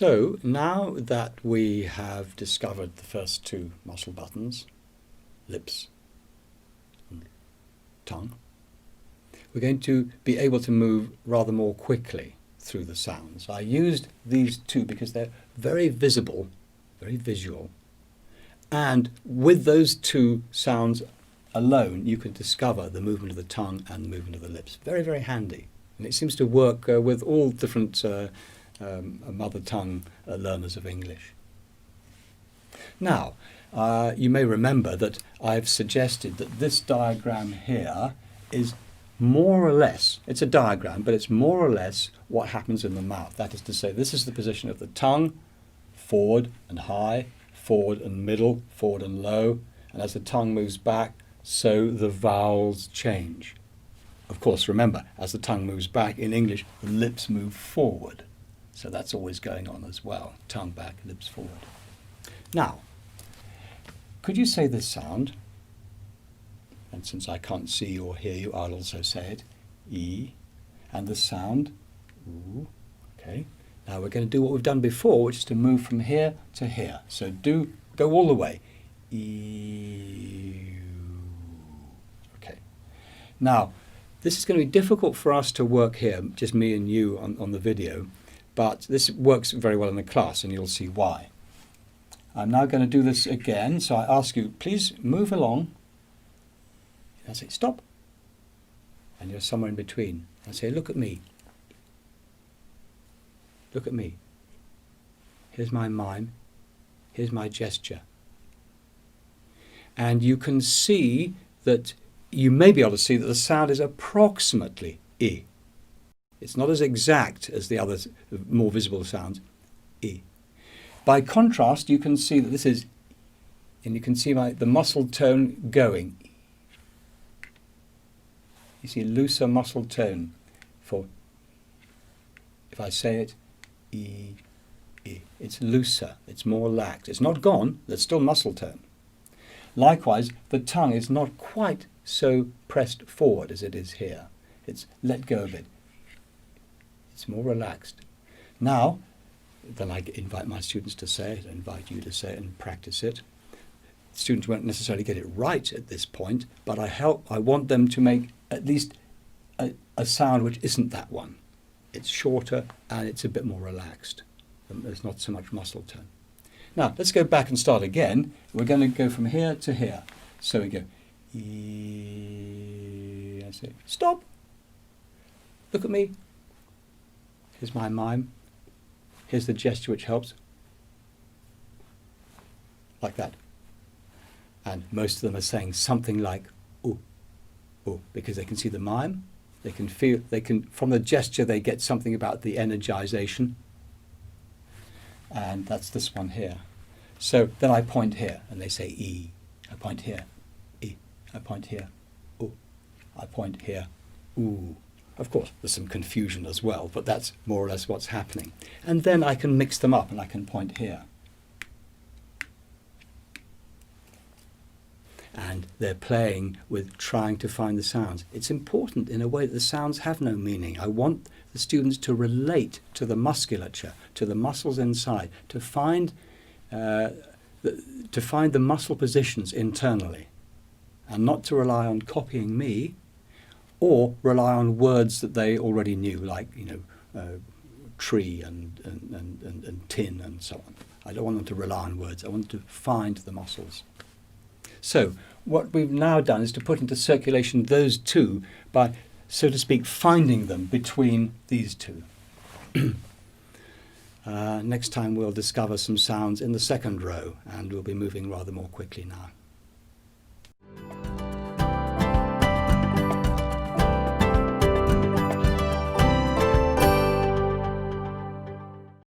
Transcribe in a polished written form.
So now that we have discovered the first two muscle buttons, lips and tongue, we're going to be able to move rather more quickly through the sounds. I used these two because they're very visible, very visual, and with those two sounds alone you can discover the movement of the tongue and the movement of the lips. Very, very handy, and it seems to work with all different mother tongue learners of English. Now, you may remember that I've suggested that this diagram here is more or less, it's a diagram, but it's more or less what happens in the mouth. That is to say, this is the position of the tongue, forward and high, forward and middle, forward and low, and as the tongue moves back, so the vowels change. Of course, remember, as the tongue moves back in English, the lips move forward. So that's always going on as well. Tongue back, lips forward. Now, could you say this sound? And since I can't see or hear you, I'll also say it. E. And the sound, oo. Okay. Now we're going to do what we've done before, which is to move from here to here. So go all the way. E. Okay. Now, this is going to be difficult for us to work here, just me and you on the video, but this works very well in the class, and you'll see why. I'm now going to do this again, so I ask you, please move along. I say, stop. And you're somewhere in between. I say, look at me. Look at me. Here's my mime. Here's my gesture. And you can see that, you may be able to see that the sound is approximately E. It's not as exact as the other more visible sounds, E. By contrast, you can see that this is, and you can see the muscle tone going. You see looser muscle tone for, if I say it, E, E. It's looser, it's more lax. It's not gone, there's still muscle tone. Likewise, the tongue is not quite so pressed forward as it is here. It's let go of it. It's more relaxed. Now, then I invite my students to say it, I invite you to say it and practice it. Students won't necessarily get it right at this point, but I want them to make at least a sound which isn't that one. It's shorter and it's a bit more relaxed. There's not so much muscle tone. Now, let's go back and start again. We're going to go from here to here. So we go, E, I say, stop. Look at me. Here's my mime. Here's the gesture which helps. Like that. And most of them are saying something like, ooh, ooh, because they can see the mime. They can feel, from the gesture, they get something about the energization. And that's this one here. So then I point here, and they say E. I point here, E. I point here, ooh. I point here, ooh. Of course, there's some confusion as well, but that's more or less what's happening. And then I can mix them up, and I can point here. And they're playing with trying to find the sounds. It's important in a way that the sounds have no meaning. I want the students to relate to the musculature, to the muscles inside, to find the muscle positions internally, and not to rely on copying me or rely on words that they already knew, like tree and tin and so on. I don't want them to rely on words. I want them to find the muscles. So what we've now done is to put into circulation those two by, so to speak, finding them between these two. Next time we'll discover some sounds in the second row, and we'll be moving rather more quickly now.